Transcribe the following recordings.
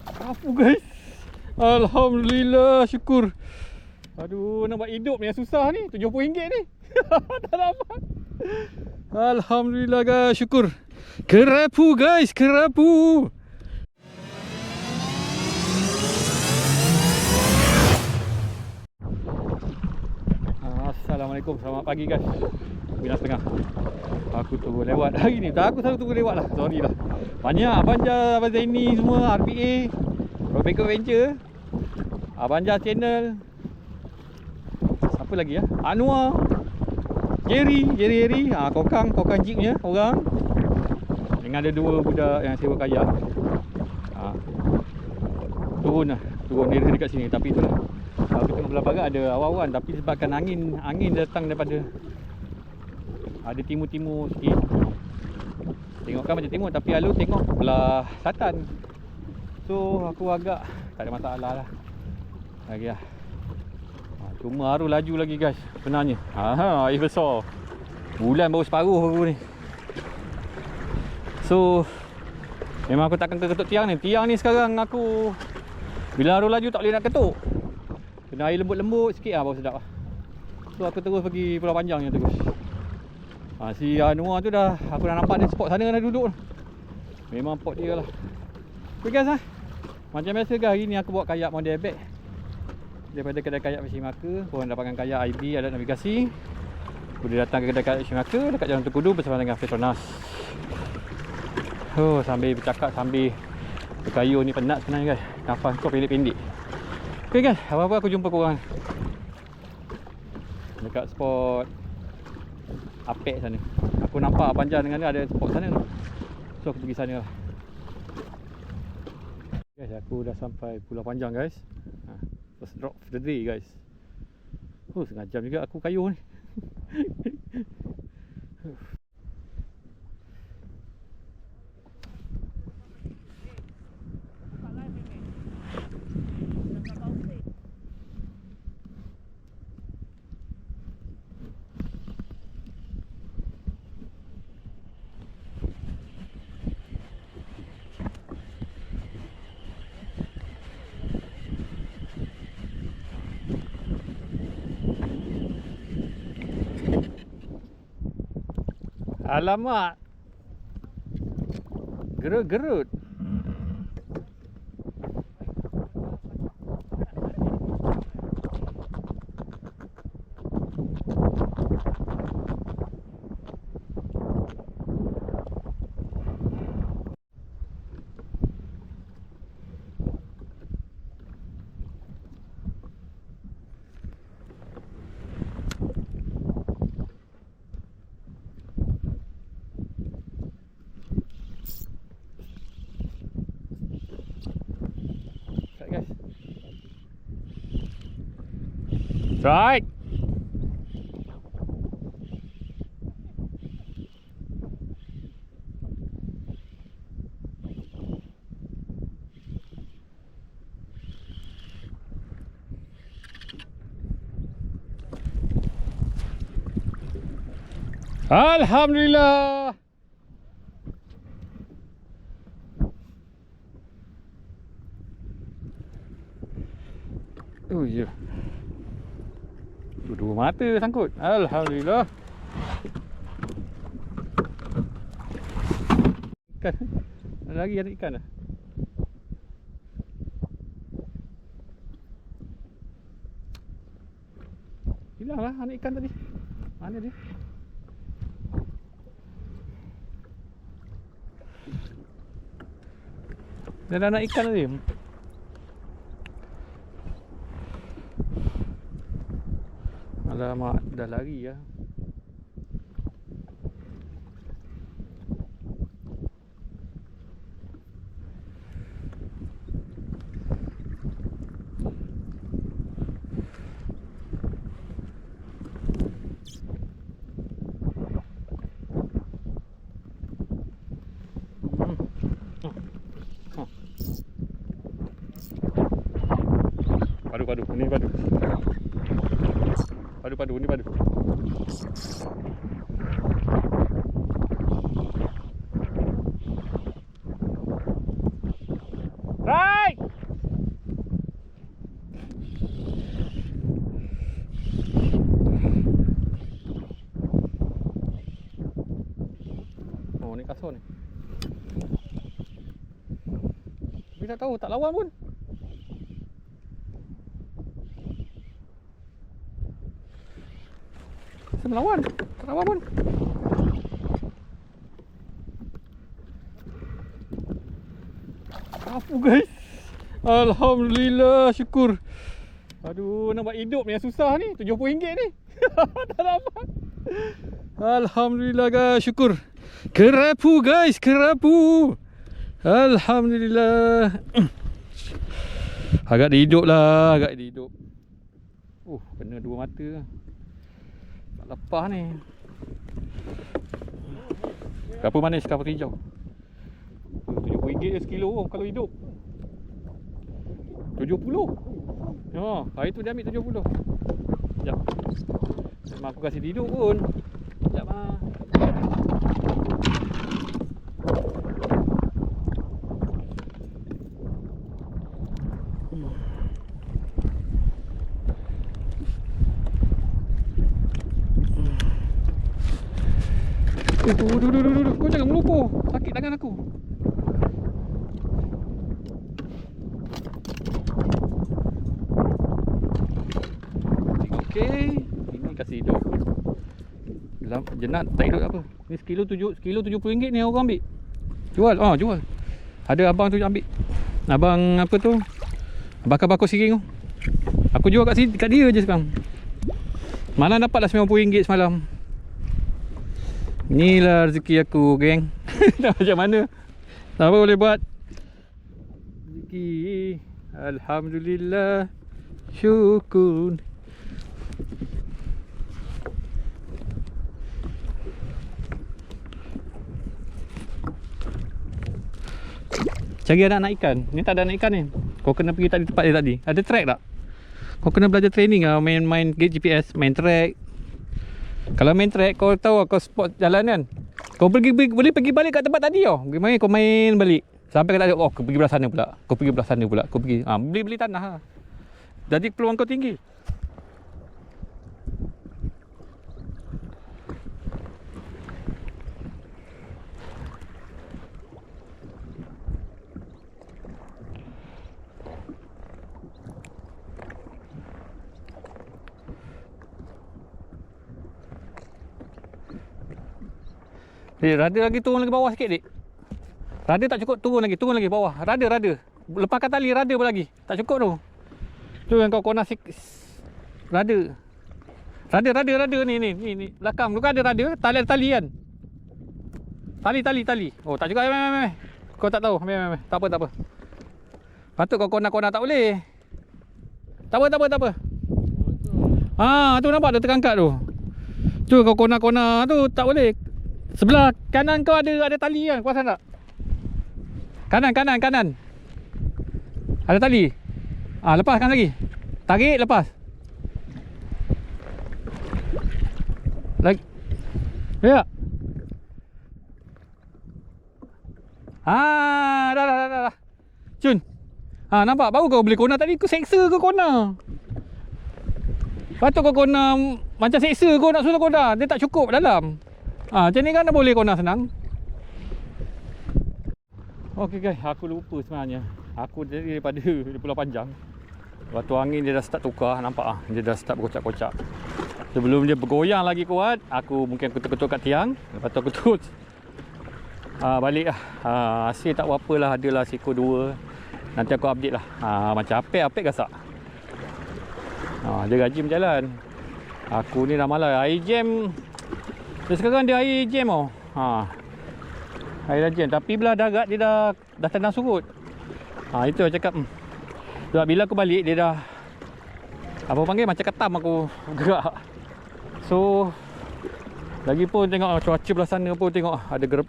Apa guys? Alhamdulillah, syukur. Aduh, nak buat hidup ni yang susah ni. RM70 ni. Tak dapat. Alhamdulillah guys, syukur. Kerapu guys, kerapu. Assalamualaikum, selamat pagi guys. 9.30. Aku tunggu lewat hari ni. Aku selalu tunggu lewat lah, sorry lah. Banyak Abanja, Abang Zaini semua, RPA, Robeco Venture, Abanja Channel. Siapa lagi ya? Anwar, Jerry, Kokang Jeep punya orang. Dengan ada dua budak yang sewa kayak. Turun dia dekat sini. Tapi itulah, kalau kita tengok belah barat ada awan-awan. Tapi sebabkan angin datang daripada, ada timur-timur sikit. Tengokkan macam timur, tapi Alus tengok belah selatan. So aku agak tak ada masalah lah lagi lah. Cuma arus laju lagi guys sebenarnya. Air besar. Bulan baru separuh baru ni. So memang aku takkan ketuk tiang ni. Tiang ni sekarang aku, bila arus laju tak boleh nak ketuk. Kena air lembut-lembut sikit lah baru sedap lah. So aku terus pergi Pulau Panjang yang terus. Si Anwar tu dah, aku dah nampak dia spot sana dah duduk. Memang pot dia lah. Okay guys macam biasa guys, hari ni aku bawa kayak model bag daripada kedai kayak Fishing Marker. Korang dapatkan kayak IB, alat navigasi. Boleh datang ke kedai kayak Fishing Marker dekat Jalan Tengkudu bersama dengan Petronas. Sambil bercakap, sambil berkayuh ni penat sebenarnya guys. Nafas kau pendek-pendek. Okay guys, apa-apa aku jumpa korang dekat spot Apek sana. Aku nampak Abanja dengan dia ada spot sana tu. So aku pergi sana lah. Guys, aku dah sampai Pulau Panjang guys. First drop of the day guys. Setengah jam juga aku kayuh ni. Alamak. Gerut-gerut. Right. Alhamdulillah. Oh ya. Dua mata sangkut. Alhamdulillah. Ikan. Ada lagi ada ikan dah. Hilanglah anak ikan tadi. Mana dia? Dia ada anak ikan tadi. Alamak, dah lari ya. Padu, ini padu. Padu, ini padu. Right. Dia tak tahu, tak lawan pun. Saya melawan, tak lawan pun. Apa guys? Alhamdulillah, syukur. Aduh, nampak hidup ni yang susah ni. RM70 ni. Tak dapat. Alhamdulillah guys, syukur. Kerapu guys, kerapu. Alhamdulillah. Agak dia hidup lah, agak dia hidup. Kena dua mata. Tak lepas ni. Kerapu manis, kerapu hijau. RM70 je sekilo kalau hidup. 70. Ya, hari tu dia ambil 70. Sekejap. Memang aku kasih dia hidup pun. Sekejap lah. Duduk. Kau jangan melupuh. Sakit tangan aku. Okey. Ini kasih hidup. Jenat tak hidup apa. Ni sekilo RM70 ni orang ambil. Jual. Jual. Ada abang tu ambil. Abang apa tu? Bakar-bakar siring tu. Aku jual kat dia je sekarang. Mana dapatlah RM90 semalam. Inilah rezeki aku, geng. Dah macam mana? Apa boleh buat? Rezeki. Alhamdulillah. Syukur. Cari anak ikan. Ni tak ada anak ikan ni. Kau kena pergi tadi tempat dia tadi. Ada track tak? Kau kena belajar training lah. Main GPS, main track. Kalau main track, kau tahu kau spot jalan kan. Kau boleh pergi balik kat tempat tadi tau. Gimana kau main balik. Sampai kau tak ada, kau pergi belah sana pula. Kau pergi belah sana pula. Kau pergi, beli tanah lah. Jadi peluang kau tinggi. Rada lagi turun lagi bawah sikit, dik. Rada tak cukup, turun lagi bawah. Rada. Lepaskan tali rada pun lagi. Tak cukup tu. Tu yang kau nak rada. Rada ni. Belakang tu kan ada rada, tali kan. Tali. Oh, tak cukup. Mai. Kau tak tahu. Mai. Tak apa. Patut kau kona tak boleh. Tak apa. Tu nampak dia terangkat tu. Tu kau kona tu tak boleh. Sebelah kanan kau ada tali kan, kau perasan tak? Kanan. Ada tali. Lepaskan lagi. Tarik, lepas. Lagi. Ya. Dah. Cun. Nampak baru kau boleh kona tadi, kau seksa kau kona. Patut kau kona macam seksa kau nak suruh kona, dia tak cukup dalam. Macam ni kan dah boleh kona senang. Okey guys, aku lupa sebenarnya. Aku daripada Pulau Panjang. Waktu angin dia dah start tukar, nampak dia dah start berkocak-kocak. Sebelum dia bergoyang lagi kuat, aku ketuk-ketuk kat tiang. Lepas tu aku terus balik lah. Hasil tak berapa lah, adalah seekor 2. Nanti aku update lah. Macam apek gasak. Dia rajin berjalan. Aku ni dah malas. Air jam. Sekarang dia air jam tau. Air dah jam. Tapi belah darat dia dah tendang surut. Itu aku cakap. Sebab bila aku balik dia dah macam ketam aku gerak. So lagipun tengok cuaca belah sana pun tengok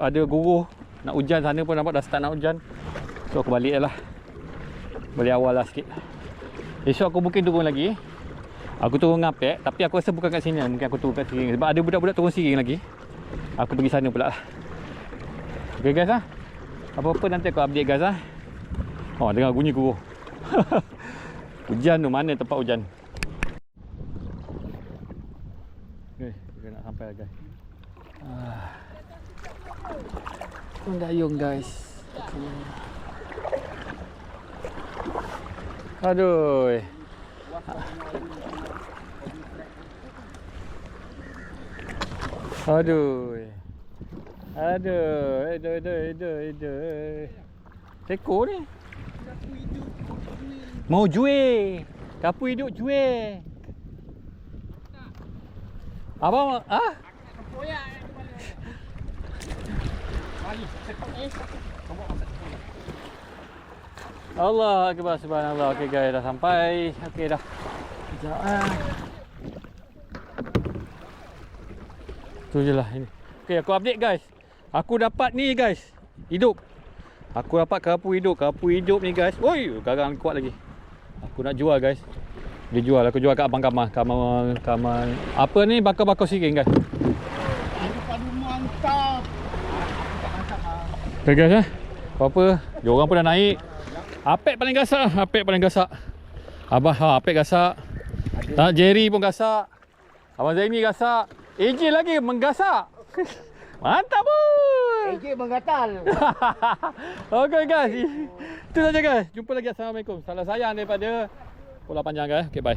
ada guruh. Nak hujan sana pun nampak dah start nak hujan. So aku balik lah. Balik awal lah sikit. Esok aku mungkin turun lagi. Aku turun ngapek, tapi aku rasa bukan kat sini. Mungkin aku turun kat Siring. Sebab ada budak-budak turun Siring lagi. Aku pergi sana pula. Okay guys lah. Apa-apa nanti aku update guys lah. Dengar bunyi guruh. Hujan tu, mana tempat hujan. Okay, kita nak sampai lah guys. Dayung guys. Aduh. Aduh. Aduh. Teko ni. Mau jual. Kapu hidup jual. Abang, ah? Allah Akbar, subhanallah. Okey guys, dah sampai. Okey dah. Sekejap ah. Tu je lah ini. Okey, aku update guys. Aku dapat ni guys. Hidup. Aku dapat kerapu hidup. Kerapu hidup ni guys. Oi, garang kuat lagi. Aku nak jual guys. Dia jual, aku jual kat abang Kamal. Kamal. Apa ni bakar-bakar siring guys. Padu mantap. Okay guys apa-apa, diorang pun dah naik. Apek paling gasak. Abah Apek gasak. Jerry pun gasak. Abang Zaini gasak. AJ lagi menggasak. Mantap pun. AJ menggatal. Okay guys, itu saja guys. Jumpa lagi. Assalamualaikum. Salah sayang daripada Pulau Panjang guys. Okay, bye.